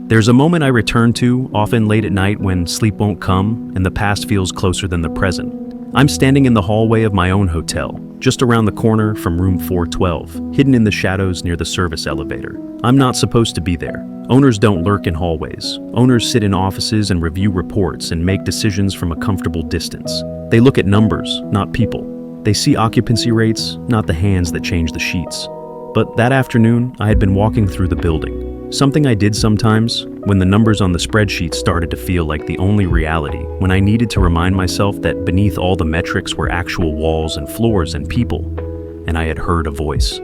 There's a moment I return to, often late at night when sleep won't come and the past feels closer than the present. I'm standing in the hallway of my own hotel, just around the corner from room 412, hidden in the shadows near the service elevator. I'm not supposed to be there. Owners don't lurk in hallways. Owners sit in offices and review reports and make decisions from a comfortable distance. They look at numbers, not people. They see occupancy rates, not the hands that change the sheets. But that afternoon, I had been walking through the building. Something I did sometimes, when the numbers on the spreadsheet started to feel like the only reality, when I needed to remind myself that beneath all the metrics were actual walls and floors and people, and I had heard a voice.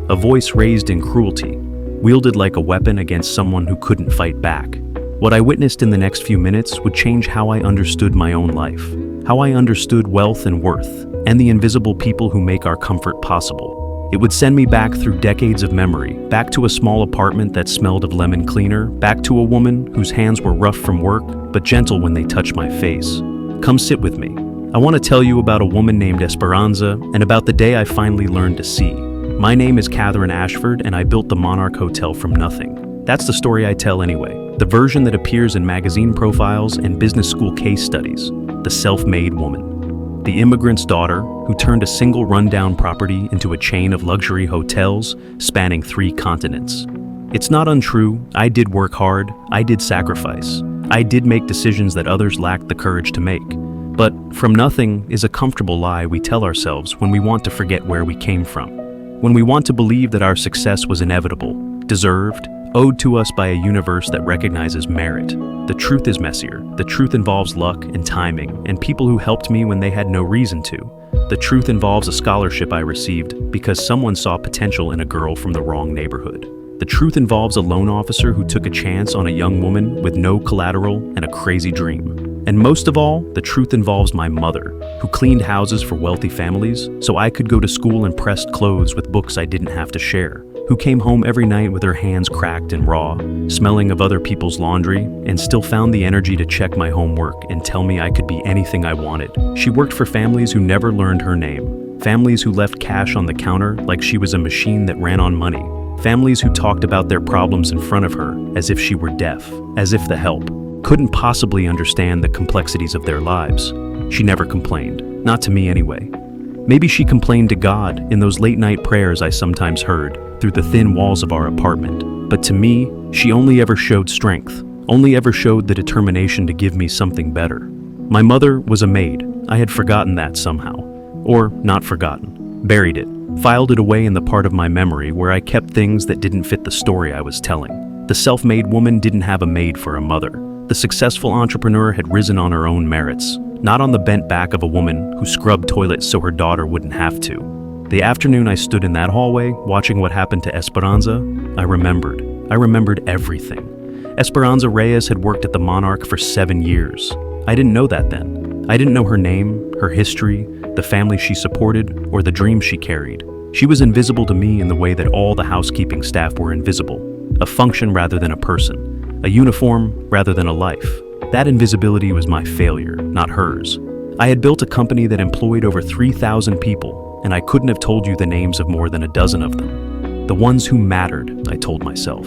A voice raised in cruelty, wielded like a weapon against someone who couldn't fight back. What I witnessed in the next few minutes would change how I understood my own life, how I understood wealth and worth, and the invisible people who make our comfort possible. It would send me back through decades of memory, back to a small apartment that smelled of lemon cleaner, back to a woman whose hands were rough from work, but gentle when they touched my face. Come sit with me. I want to tell you about a woman named Esperanza and about the day I finally learned to see. My name is Catherine Ashford, and I built the Monarch Hotel from nothing. That's the story I tell anyway, the version that appears in magazine profiles and business school case studies, the self-made woman. The immigrant's daughter, who turned a single rundown property into a chain of luxury hotels spanning 3 continents. It's not untrue, I did work hard, I did sacrifice. I did make decisions that others lacked the courage to make. But from nothing is a comfortable lie we tell ourselves when we want to forget where we came from. When we want to believe that our success was inevitable, deserved, owed to us by a universe that recognizes merit. The truth is messier. The truth involves luck and timing and people who helped me when they had no reason to. The truth involves a scholarship I received because someone saw potential in a girl from the wrong neighborhood. The truth involves a loan officer who took a chance on a young woman with no collateral and a crazy dream. And most of all, the truth involves my mother, who cleaned houses for wealthy families so I could go to school and pressed clothes with books I didn't have to share, who came home every night with her hands cracked and raw, smelling of other people's laundry, and still found the energy to check my homework and tell me I could be anything I wanted. She worked for families who never learned her name, families who left cash on the counter like she was a machine that ran on money, families who talked about their problems in front of her as if she were deaf, as if the help couldn't possibly understand the complexities of their lives. She never complained, not to me anyway. Maybe she complained to God in those late-night prayers I sometimes heard through the thin walls of our apartment. But to me, she only ever showed strength, only ever showed the determination to give me something better. My mother was a maid. I had forgotten that somehow. Or not forgotten. Buried it. Filed it away in the part of my memory where I kept things that didn't fit the story I was telling. The self-made woman didn't have a maid for a mother. The successful entrepreneur had risen on her own merits, not on the bent back of a woman who scrubbed toilets so her daughter wouldn't have to. The afternoon I stood in that hallway, watching what happened to Esperanza, I remembered everything. Esperanza Reyes had worked at the Monarch for 7 years. I didn't know that then. I didn't know her name, her history, the family she supported, or the dreams she carried. She was invisible to me in the way that all the housekeeping staff were invisible. A function rather than a person. A uniform rather than a life. That invisibility was my failure, not hers. I had built a company that employed over 3,000 people, and I couldn't have told you the names of more than a dozen of them. The ones who mattered, I told myself.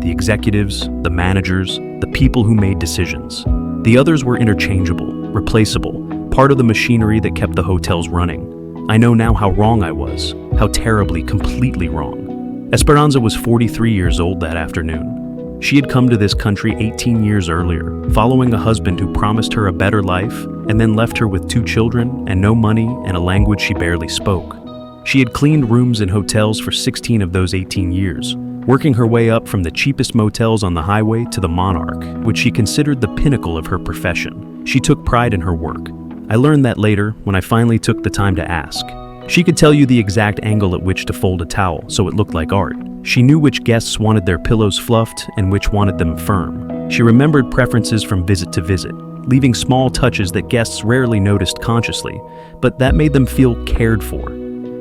The executives, the managers, the people who made decisions. The others were interchangeable, replaceable, part of the machinery that kept the hotels running. I know now how wrong I was, how terribly, completely wrong. Esperanza was 43 years old that afternoon. She had come to this country 18 years earlier, following a husband who promised her a better life and then left her with 2 children and no money and a language she barely spoke. She had cleaned rooms in hotels for 16 of those 18 years, working her way up from the cheapest motels on the highway to the Monarch, which she considered the pinnacle of her profession. She took pride in her work. I learned that later when I finally took the time to ask. She could tell you the exact angle at which to fold a towel so it looked like art. She knew which guests wanted their pillows fluffed and which wanted them firm. She remembered preferences from visit to visit, leaving small touches that guests rarely noticed consciously, but that made them feel cared for.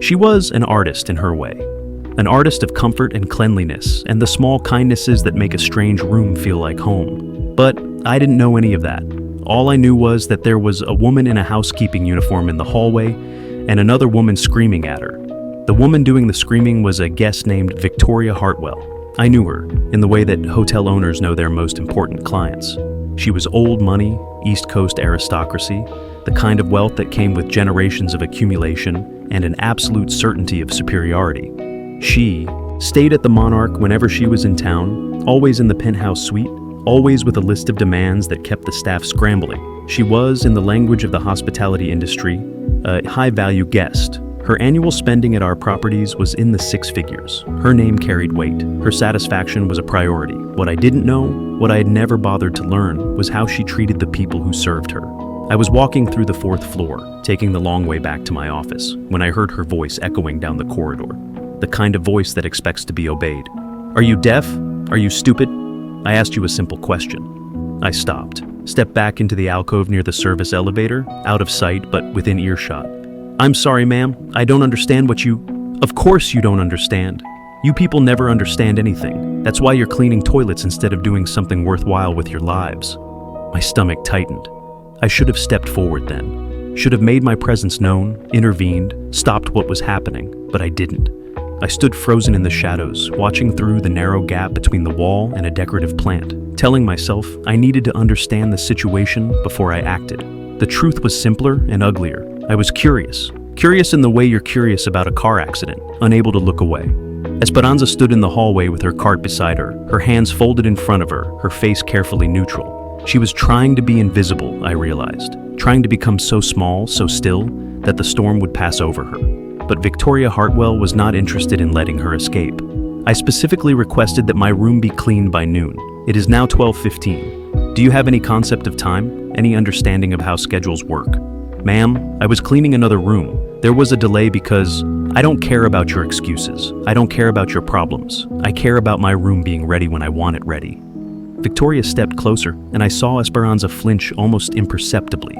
She was an artist in her way. An artist of comfort and cleanliness and the small kindnesses that make a strange room feel like home. But I didn't know any of that. All I knew was that there was a woman in a housekeeping uniform in the hallway and another woman screaming at her. The woman doing the screaming was a guest named Victoria Hartwell. I knew her, in the way that hotel owners know their most important clients. She was old money, East Coast aristocracy, the kind of wealth that came with generations of accumulation and an absolute certainty of superiority. She stayed at the Monarch whenever she was in town, always in the penthouse suite, always with a list of demands that kept the staff scrambling. She was, in the language of the hospitality industry, a high-value guest. Her annual spending at our properties was in the six figures. Her name carried weight. Her satisfaction was a priority. What I didn't know, what I had never bothered to learn, was how she treated the people who served her. I was walking through the fourth floor, taking the long way back to my office, when I heard her voice echoing down the corridor. The kind of voice that expects to be obeyed. "Are you deaf? Are you stupid? I asked you a simple question." I stopped, stepped back into the alcove near the service elevator, out of sight but within earshot. "I'm sorry, ma'am. I don't understand what you..." "Of course you don't understand. You people never understand anything. That's why you're cleaning toilets instead of doing something worthwhile with your lives." My stomach tightened. I should have stepped forward then. Should have made my presence known, intervened, stopped what was happening, but I didn't. I stood frozen in the shadows, watching through the narrow gap between the wall and a decorative plant, telling myself I needed to understand the situation before I acted. The truth was simpler and uglier. I was curious. Curious in the way you're curious about a car accident, unable to look away. Esperanza stood in the hallway with her cart beside her, her hands folded in front of her, her face carefully neutral. She was trying to be invisible, I realized, trying to become so small, so still, that the storm would pass over her. But Victoria Hartwell was not interested in letting her escape. I specifically requested that my room be cleaned by noon. It is now 12:15. Do you have any concept of time? Any understanding of how schedules work? Ma'am, I was cleaning another room. There was a delay because I don't care about your excuses. I don't care about your problems. I care about my room being ready when I want it ready. Victoria stepped closer, and I saw Esperanza flinch almost imperceptibly.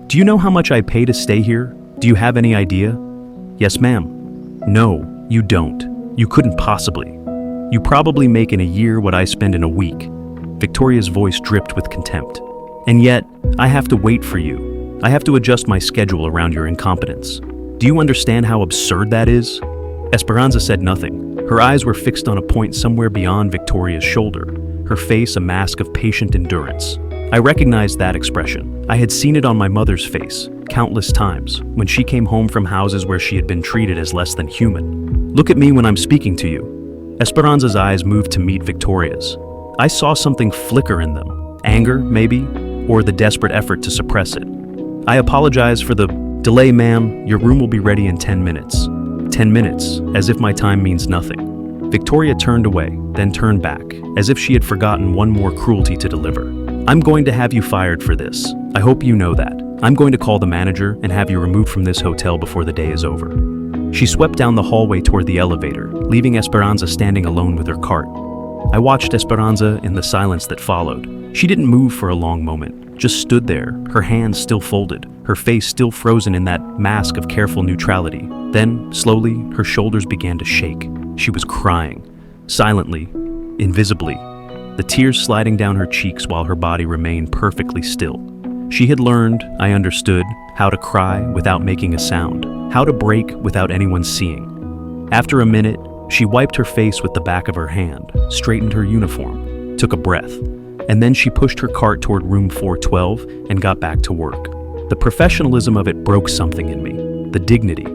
Do you know how much I pay to stay here? Do you have any idea? Yes, ma'am. No, you don't. You couldn't possibly. You probably make in a year what I spend in a week. Victoria's voice dripped with contempt. And yet, I have to wait for you. I have to adjust my schedule around your incompetence. Do you understand how absurd that is? Esperanza said nothing. Her eyes were fixed on a point somewhere beyond Victoria's shoulder, her face a mask of patient endurance. I recognized that expression. I had seen it on my mother's face, countless times, when she came home from houses where she had been treated as less than human. Look at me when I'm speaking to you. Esperanza's eyes moved to meet Victoria's. I saw something flicker in them. Anger, maybe, or the desperate effort to suppress it. I apologize for the delay, ma'am. Your room will be ready in 10 minutes. 10 minutes, as if my time means nothing. Victoria turned away, then turned back, as if she had forgotten one more cruelty to deliver. I'm going to have you fired for this. I hope you know that. I'm going to call the manager and have you removed from this hotel before the day is over. She swept down the hallway toward the elevator, leaving Esperanza standing alone with her cart. I watched Esperanza in the silence that followed. She didn't move for a long moment, just stood there, her hands still folded, her face still frozen in that mask of careful neutrality. Then, slowly, her shoulders began to shake. She was crying, silently, invisibly, the tears sliding down her cheeks while her body remained perfectly still. She had learned, I understood, how to cry without making a sound, how to break without anyone seeing. After a minute, she wiped her face with the back of her hand, straightened her uniform, took a breath, and then she pushed her cart toward room 412 and got back to work. The professionalism of it broke something in me, the dignity,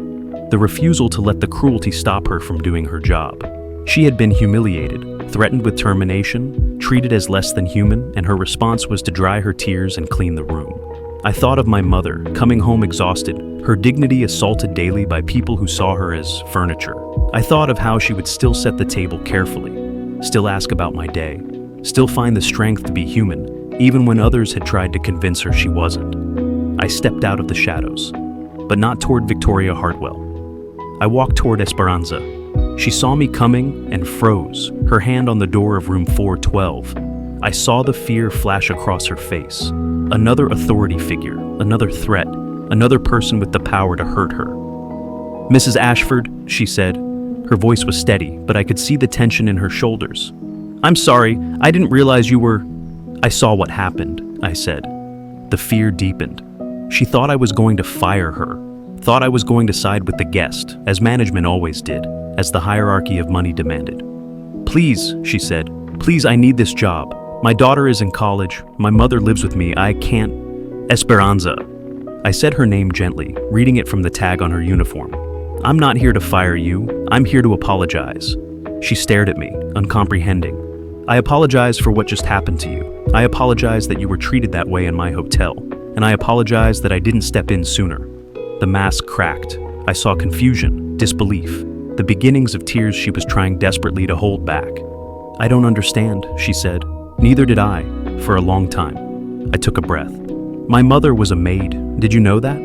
the refusal to let the cruelty stop her from doing her job. She had been humiliated, threatened with termination, treated as less than human, and her response was to dry her tears and clean the room. I thought of my mother, coming home exhausted, her dignity assaulted daily by people who saw her as furniture. I thought of how she would still set the table carefully, still ask about my day, still find the strength to be human, even when others had tried to convince her she wasn't. I stepped out of the shadows, but not toward Victoria Hartwell. I walked toward Esperanza. She saw me coming and froze, her hand on the door of room 412. I saw the fear flash across her face. Another authority figure, another threat, another person with the power to hurt her. "Mrs. Ashford," she said. Her voice was steady, but I could see the tension in her shoulders. "I'm sorry, I didn't realize you were..." "I saw what happened," I said. The fear deepened. She thought I was going to fire her, thought I was going to side with the guest, as management always did, as the hierarchy of money demanded. "Please," she said. "Please, I need this job. My daughter is in college. My mother lives with me. I can't." "Esperanza." I said her name gently, reading it from the tag on her uniform. "I'm not here to fire you. I'm here to apologize." She stared at me, uncomprehending. "I apologize for what just happened to you. I apologize that you were treated that way in my hotel. And I apologize that I didn't step in sooner." The mask cracked. I saw confusion, disbelief, the beginnings of tears she was trying desperately to hold back. "I don't understand," she said. "Neither did I, for a long time." I took a breath. "My mother was a maid. Did you know that?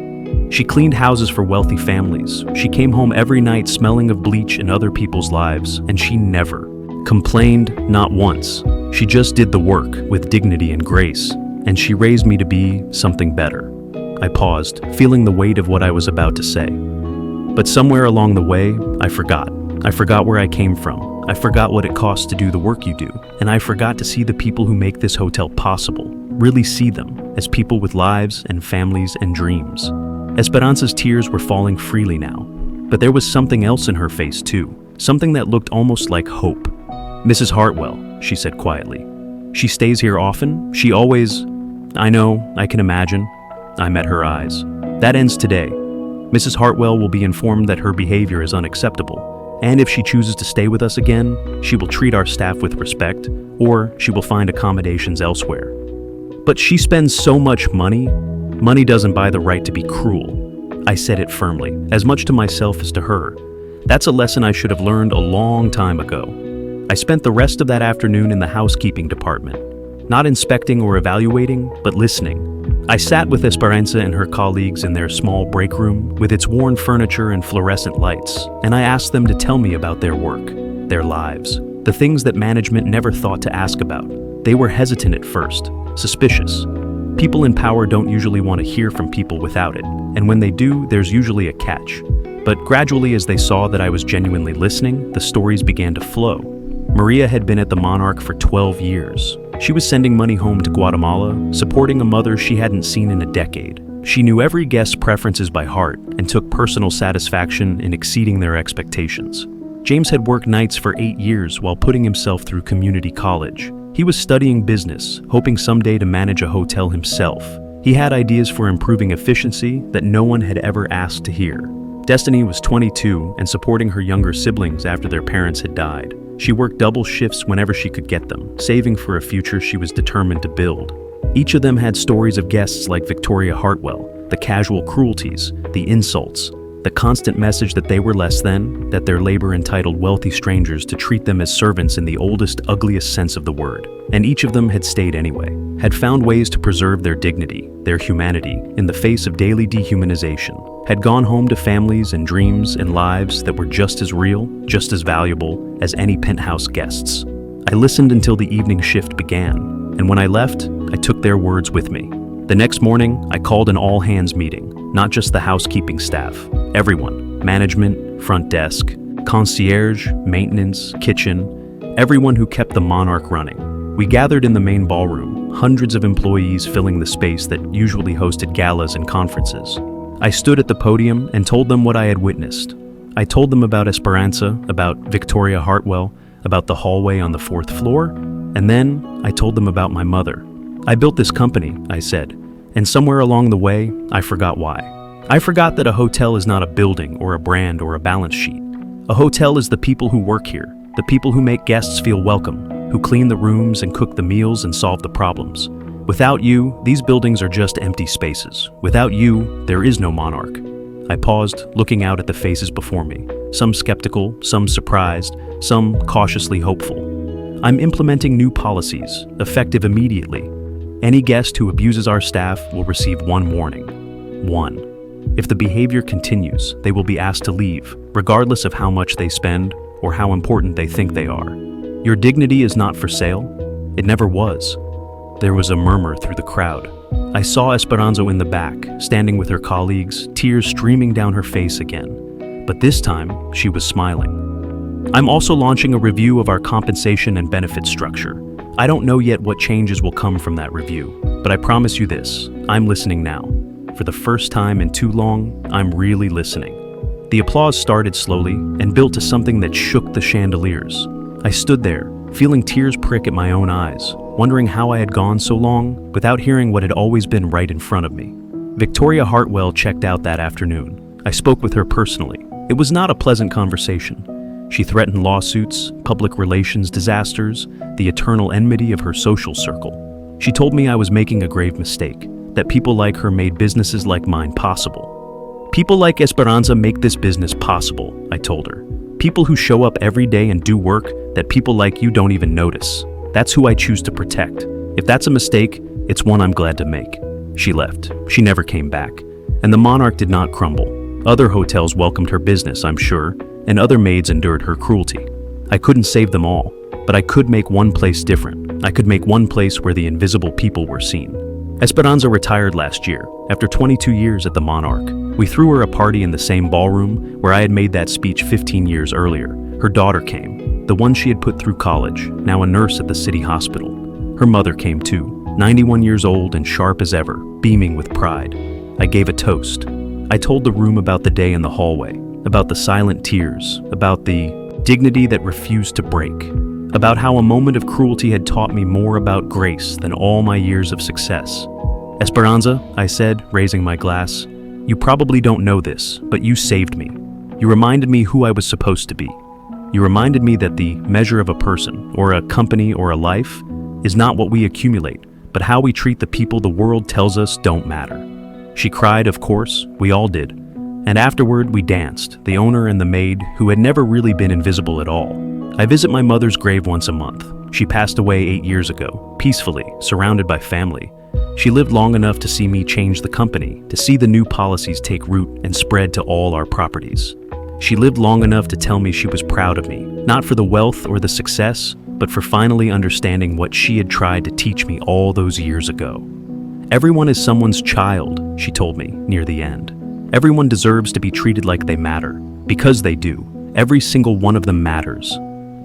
She cleaned houses for wealthy families. She came home every night smelling of bleach in other people's lives, and she never complained, not once. She just did the work with dignity and grace, and she raised me to be something better." I paused, feeling the weight of what I was about to say. But somewhere along the way, I forgot. I forgot where I came from. I forgot what it costs to do the work you do, and I forgot to see the people who make this hotel possible, really see them as people with lives and families and dreams. Esperanza's tears were falling freely now, but there was something else in her face too, something that looked almost like hope. "Mrs. Hartwell," she said quietly. "She stays here often? She always—" "I know, I can imagine." I met her eyes. "That ends today. Mrs. Hartwell will be informed that her behavior is unacceptable, and if she chooses to stay with us again, she will treat our staff with respect, or she will find accommodations elsewhere." "But she spends so much money. Money doesn't buy the right to be cruel." I said it firmly, as much to myself as to her. That's a lesson I should have learned a long time ago. I spent the rest of that afternoon in the housekeeping department, not inspecting or evaluating, but listening. I sat with Esperanza and her colleagues in their small break room with its worn furniture and fluorescent lights, and I asked them to tell me about their work, their lives, the things that management never thought to ask about. They were hesitant at first, suspicious. People in power don't usually want to hear from people without it, and when they do, there's usually a catch. But gradually, as they saw that I was genuinely listening, the stories began to flow. Maria had been at the Monarch for 12 years. She was sending money home to Guatemala, supporting a mother she hadn't seen in a decade. She knew every guest's preferences by heart and took personal satisfaction in exceeding their expectations. James had worked nights for 8 years while putting himself through community college. He was studying business, hoping someday to manage a hotel himself. He had ideas for improving efficiency that no one had ever asked to hear. Destiny was 22 and supporting her younger siblings after their parents had died. She worked double shifts whenever she could get them, saving for a future she was determined to build. Each of them had stories of guests like Victoria Hartwell, the casual cruelties, the insults, the constant message that they were less than, that their labor entitled wealthy strangers to treat them as servants in the oldest, ugliest sense of the word. And each of them had stayed anyway, had found ways to preserve their dignity, their humanity, in the face of daily dehumanization, had gone home to families and dreams and lives that were just as real, just as valuable as any penthouse guests. I listened until the evening shift began, and when I left, I took their words with me. The next morning, I called an all-hands meeting, not just the housekeeping staff, everyone, management, front desk, concierge, maintenance, kitchen, everyone who kept the Monarch running. We gathered in the main ballroom, hundreds of employees filling the space that usually hosted galas and conferences. I stood at the podium and told them what I had witnessed. I told them about Esperanza, about Victoria Hartwell, about the hallway on the 4th floor, and then I told them about my mother. "I built this company," I said, and somewhere along the way, I forgot why. I forgot that a hotel is not a building or a brand or a balance sheet. A hotel is the people who work here, the people who make guests feel welcome, who clean the rooms and cook the meals and solve the problems. Without you, these buildings are just empty spaces. Without you, there is no Monarch. I paused, looking out at the faces before me, some skeptical, some surprised, some cautiously hopeful. "I'm implementing new policies, effective immediately. Any guest who abuses our staff will receive one warning. One. If the behavior continues, they will be asked to leave, regardless of how much they spend or how important they think they are. Your dignity is not for sale. It never was." There was a murmur through the crowd. I saw Esperanza in the back, standing with her colleagues, tears streaming down her face again. But this time, she was smiling. "I'm also launching a review of our compensation and benefit structure. I don't know yet what changes will come from that review, but I promise you this, I'm listening now. For the first time in too long, I'm really listening." The applause started slowly and built to something that shook the chandeliers. I stood there, feeling tears prick at my own eyes, wondering how I had gone so long without hearing what had always been right in front of me. Victoria Hartwell checked out that afternoon. I spoke with her personally. It was not a pleasant conversation. She threatened lawsuits, public relations disasters, the eternal enmity of her social circle. She told me I was making a grave mistake, that people like her made businesses like mine possible. People like Esperanza make this business possible, I told her. People who show up every day and do work that people like you don't even notice. That's who I choose to protect. If that's a mistake, it's one I'm glad to make. She left. She never came back. And the Monarch did not crumble. Other hotels welcomed her business, I'm sure, and other maids endured her cruelty. I couldn't save them all, but I could make one place different. I could make one place where the invisible people were seen. Esperanza retired last year, after 22 years at the Monarch. We threw her a party in the same ballroom where I had made that speech 15 years earlier. Her daughter came, the one she had put through college, now a nurse at the city hospital. Her mother came too, 91 years old and sharp as ever, beaming with pride. I gave a toast. I told the room about the day in the hallway, about the silent tears, about the dignity that refused to break, about how a moment of cruelty had taught me more about grace than all my years of success. Esperanza, I said, raising my glass, you probably don't know this, but you saved me. You reminded me who I was supposed to be. You reminded me that the measure of a person, or a company, or a life, is not what we accumulate, but how we treat the people the world tells us don't matter. She cried, of course, we all did. And afterward, we danced, the owner and the maid, who had never really been invisible at all. I visit my mother's grave once a month. She passed away 8 years ago, peacefully, surrounded by family. She lived long enough to see me change the company, to see the new policies take root and spread to all our properties. She lived long enough to tell me she was proud of me, not for the wealth or the success, but for finally understanding what she had tried to teach me all those years ago. Everyone is someone's child, she told me near the end. Everyone deserves to be treated like they matter, because they do. Every single one of them matters.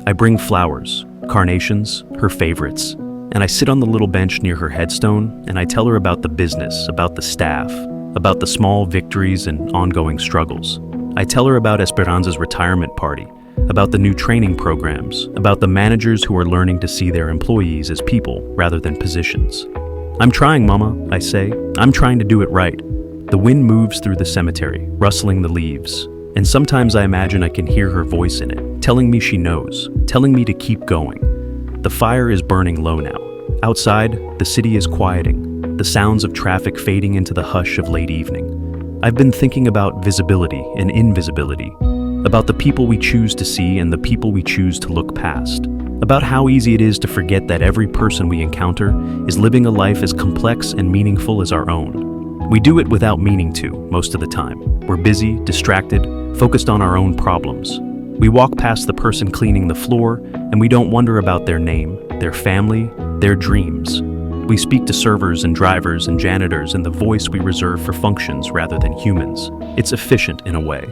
I bring flowers, carnations, her favorites, and I sit on the little bench near her headstone and I tell her about the business, about the staff, about the small victories and ongoing struggles. I tell her about Esperanza's retirement party, about the new training programs, about the managers who are learning to see their employees as people rather than positions. I'm trying, Mama, I say. I'm trying to do it right. The wind moves through the cemetery, rustling the leaves, and sometimes I imagine I can hear her voice in it, telling me she knows, telling me to keep going. The fire is burning low now. Outside, the city is quieting, the sounds of traffic fading into the hush of late evening. I've been thinking about visibility and invisibility, about the people we choose to see and the people we choose to look past, about how easy it is to forget that every person we encounter is living a life as complex and meaningful as our own. We do it without meaning to, most of the time. We're busy, distracted, focused on our own problems. We walk past the person cleaning the floor, and we don't wonder about their name, their family, their dreams. We speak to servers and drivers and janitors in the voice we reserve for functions rather than humans. It's efficient in a way.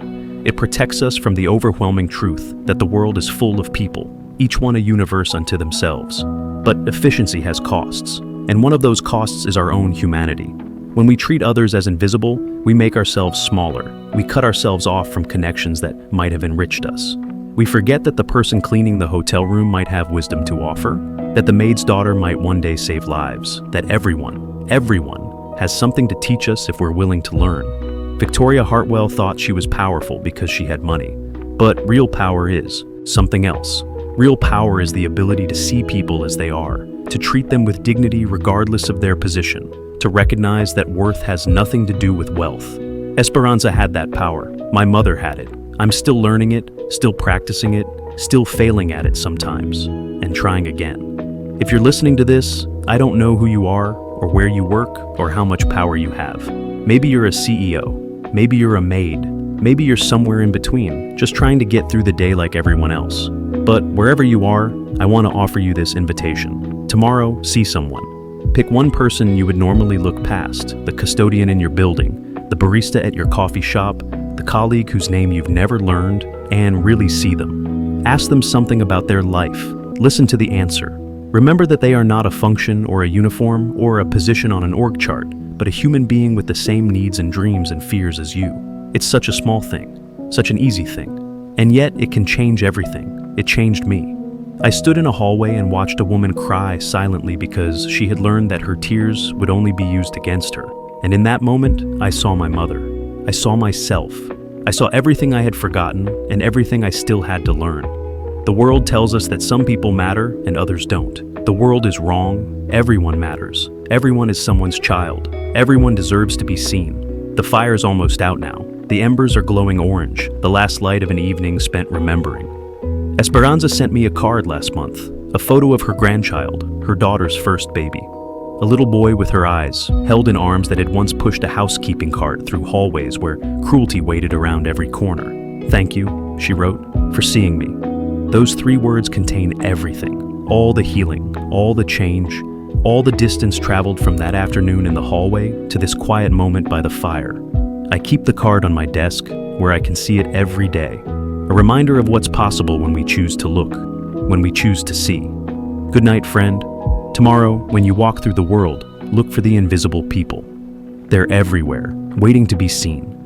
It protects us from the overwhelming truth that the world is full of people, each one a universe unto themselves. But efficiency has costs, and one of those costs is our own humanity. When we treat others as invisible, we make ourselves smaller. We cut ourselves off from connections that might have enriched us. We forget that the person cleaning the hotel room might have wisdom to offer, that the maid's daughter might one day save lives, that everyone has something to teach us if we're willing to learn. Victoria Hartwell thought she was powerful because she had money. But real power is something else. Real power is the ability to see people as they are, to treat them with dignity regardless of their position, to recognize that worth has nothing to do with wealth. Esperanza had that power. My mother had it. I'm still learning it, still practicing it, still failing at it sometimes, and trying again. If you're listening to this, I don't know who you are, or where you work, or how much power you have. Maybe you're a CEO, maybe you're a maid, maybe you're somewhere in between, just trying to get through the day like everyone else. But wherever you are, I want to offer you this invitation. Tomorrow, see someone. Pick one person you would normally look past, the custodian in your building, the barista at your coffee shop, the colleague whose name you've never learned, and really see them. Ask them something about their life. Listen to the answer. Remember that they are not a function or a uniform or a position on an org chart, but a human being with the same needs and dreams and fears as you. It's such a small thing, such an easy thing, and yet it can change everything. It changed me. I stood in a hallway and watched a woman cry silently because she had learned that her tears would only be used against her. And in that moment, I saw my mother. I saw myself. I saw everything I had forgotten and everything I still had to learn. The world tells us that some people matter and others don't. The world is wrong. Everyone matters. Everyone is someone's child. Everyone deserves to be seen. The fire's almost out now. The embers are glowing orange, the last light of an evening spent remembering. Esperanza sent me a card last month, a photo of her grandchild, her daughter's first baby. A little boy with her eyes, held in arms that had once pushed a housekeeping cart through hallways where cruelty waited around every corner. "Thank you," she wrote, "for seeing me." Those 3 words contain everything, all the healing, all the change, all the distance traveled from that afternoon in the hallway to this quiet moment by the fire. I keep the card on my desk, where I can see it every day. A reminder of what's possible when we choose to look, when we choose to see. Good night, friend. Tomorrow, when you walk through the world, look for the invisible people. They're everywhere, waiting to be seen.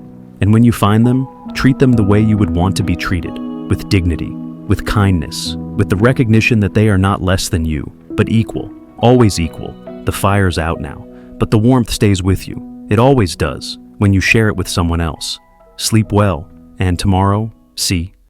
And when you find them, treat them the way you would want to be treated, with dignity, with kindness, with the recognition that they are not less than you, but equal, always equal. The fire's out now, but the warmth stays with you. It always does, when you share it with someone else. Sleep well, and tomorrow, see